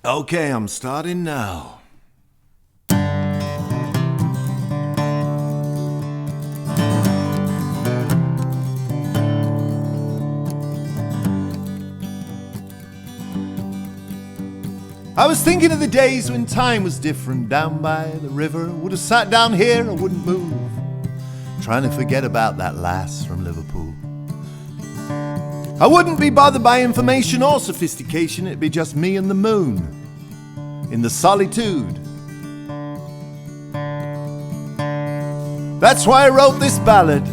Okay, I'm starting now. I was thinking of the days when time was different. Down by the river, would have sat down here, I wouldn't move, trying to forget about that lass from Liverpool. I wouldn't be bothered by information or sophistication. It'd be just me and the moon in the solitude. That's why I wrote this ballad.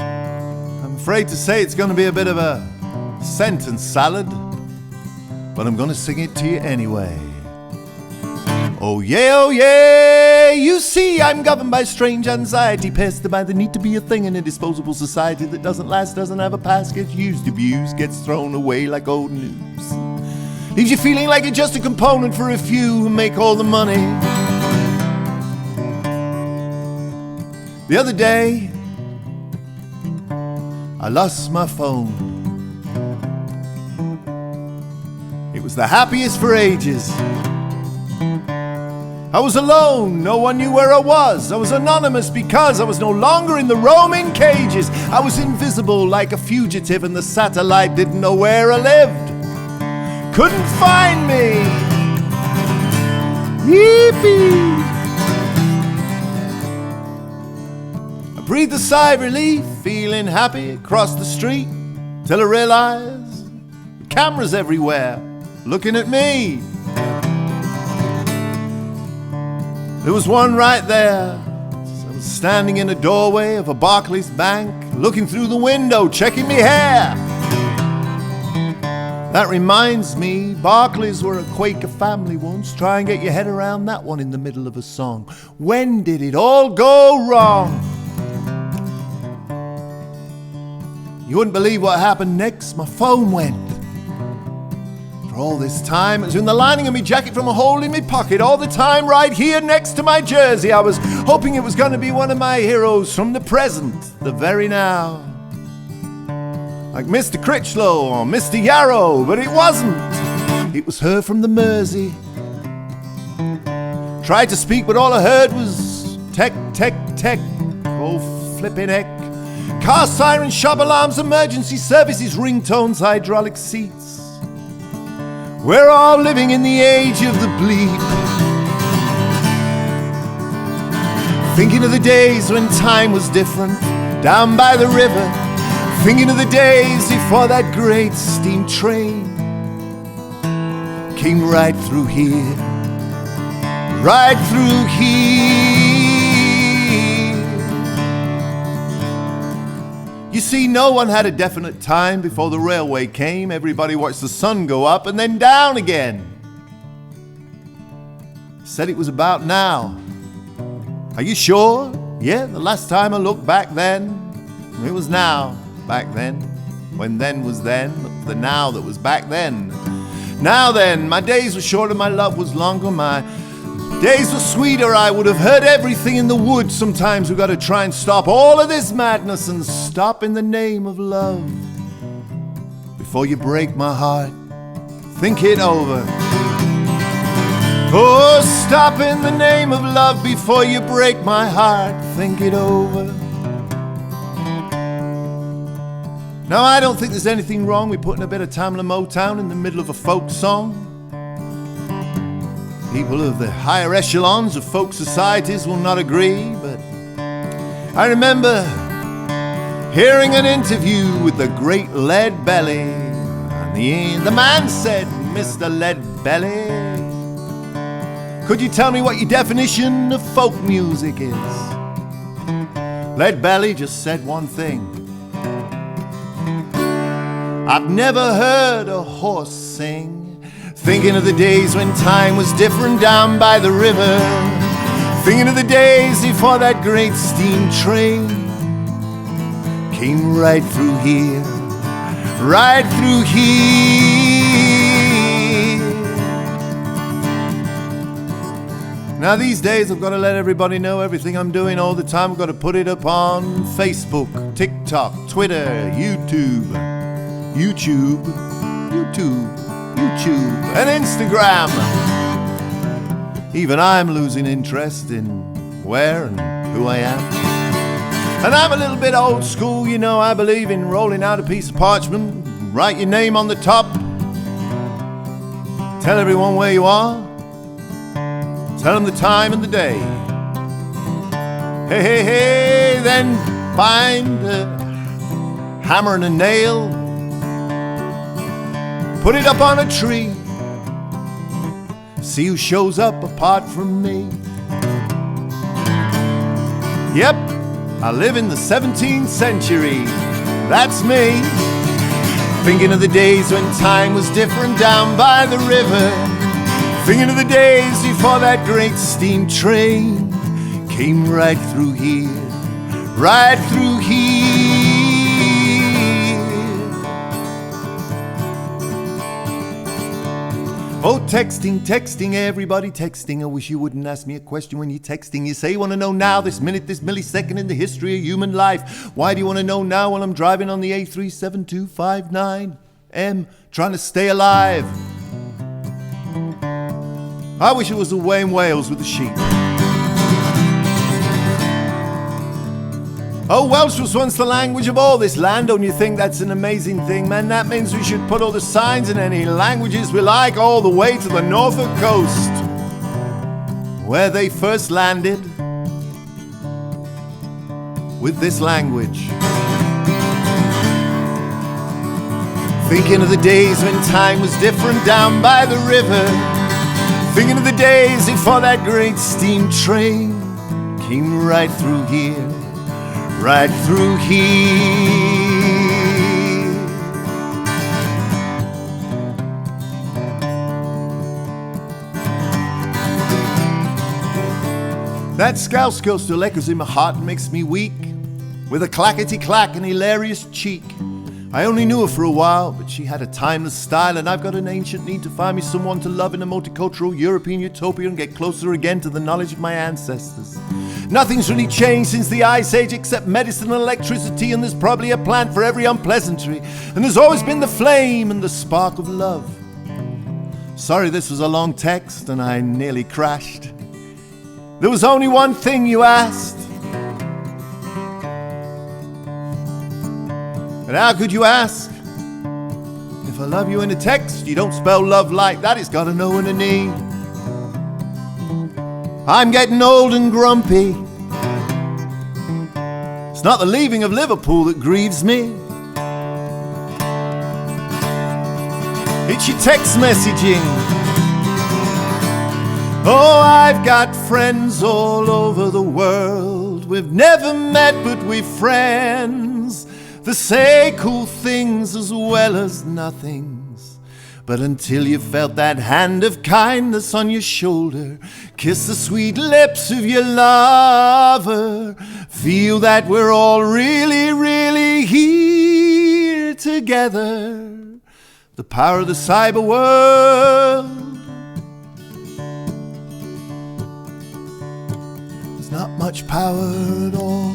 I'm afraid to say it's going to be a bit of a sentence salad, but I'm gonna sing it to you anyway. Oh yeah, you see I'm governed by strange anxiety, pestered by the need to be a thing in a disposable society that doesn't last, doesn't have a past, gets used, abused, gets thrown away like old news. Leaves you feeling like you're just a component for a few who make all the money. The other day, I lost my phone. It was the happiest for ages. I was alone, no one knew where I was. I was anonymous because I was no longer in the roaming cages. I was invisible like a fugitive, and the satellite didn't know where I lived. Couldn't find me. Yippee! I breathed a sigh of relief, feeling happy across the street, till I realized the cameras everywhere looking at me. There was one right there. I was standing in a doorway of a Barclays bank, looking through the window, checking me hair. That reminds me, Barclays were a Quaker family once. Try and get your head around that one in the middle of a song. When did it all go wrong? You wouldn't believe what happened next. My phone went. All this time, it was in the lining of my jacket from a hole in my pocket. All the time, right here next to my jersey. I was hoping it was going to be one of my heroes from the present, the very now. Like Mr. Critchlow or Mr. Yarrow, but it wasn't. It was her from the Mersey. Tried to speak, but all I heard was tech, tech, tech. Oh, flippin' heck. Car sirens, shop alarms, emergency services, ringtones, hydraulic seats. We're all living in the age of the bleep. Thinking of the days when time was different, down by the river. Thinking of the days before that great steam train came right through here, right through here. You see, no one had a definite time before the railway came. Everybody watched the sun go up and then down again. Said it was about now. Are you sure? Yeah, the last time I looked back then, it was now. Back then, when then was then, the now that was back then. Now then, my days were shorter, my love was longer, my days were sweeter, I would have heard everything in the woods. Sometimes we gotta try and stop all of this madness and stop in the name of love. Before you break my heart, think it over. Oh, stop in the name of love before you break my heart, think it over. Now, I don't think there's anything wrong with putting a bit of Tamla Motown in the middle of a folk song. People of the higher echelons of folk societies will not agree, but I remember hearing an interview with the great Lead Belly, and the man said, Mr. Lead Belly, could you tell me what your definition of folk music is? Lead Belly just said one thing. I've never heard a horse sing. Thinking of the days when time was different down by the river. Thinking of the days before that great steam train came right through here, right through here. Now these days I've got to let everybody know everything I'm doing all the time. I've got to put it up on Facebook, TikTok, Twitter, YouTube. YouTube and Instagram. Even I'm losing interest in where and who I am. And I'm a little bit old school, you know, I believe in rolling out a piece of parchment, write your name on the top, tell everyone where you are, tell them the time and the day. Hey, hey, hey, then find a hammer and a nail, put it up on a tree, see who shows up apart from me. Yep, I live in the 17th century, that's me. Thinking of the days when time was different down by the river. Thinking of the days before that great steam train came right through here, right through here. Oh, texting, everybody texting. I wish you wouldn't ask me a question when you're texting. You say you want to know now, this minute, this millisecond in the history of human life. Why do you want to know now while I'm driving on the A37259M, trying to stay alive? I wish it was away in Wales with the sheep. Oh, Welsh was once the language of all this land. Don't you think that's an amazing thing, man? That means we should put all the signs in any languages we like all the way to the Norfolk coast, where they first landed with this language. Thinking of the days when time was different down by the river. Thinking of the days before that great steam train came right through here, right through here. That Scouse girl still echoes in my heart and makes me weak, with a clackety-clack and hilarious cheek. I only knew her for a while, but she had a timeless style, and I've got an ancient need to find me someone to love in a multicultural European utopia and get closer again to the knowledge of my ancestors. Nothing's really changed since the Ice Age except medicine and electricity, and there's probably a plant for every unpleasantry, and there's always been the flame and the spark of love. Sorry, this was a long text and I nearly crashed. There was only one thing you asked. But how could you ask? If I love you in a text, you don't spell love like that, it's got an O and an E. I'm getting old and grumpy. It's not the leaving of Liverpool that grieves me. It's your text messaging. Oh, I've got friends all over the world. We've never met, but we're friends. They say cool things as well as nothings. But until you felt that hand of kindness on your shoulder, kiss the sweet lips of your lover, feel that we're all really, really here together. The power of the cyber world. There's not much power at all.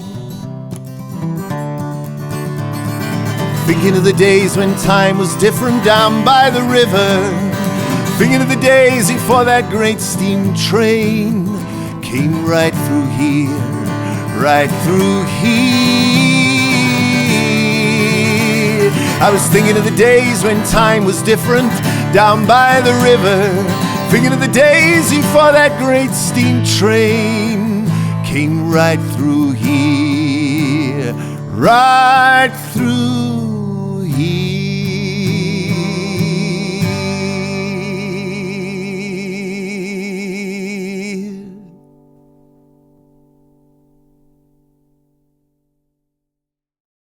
Thinking of the days when time was different down by the river. Thinking of the days before that great steam train came right through here, right through here. I was thinking of the days when time was different down by the river. Thinking of the days before that great steam train came right through here, right through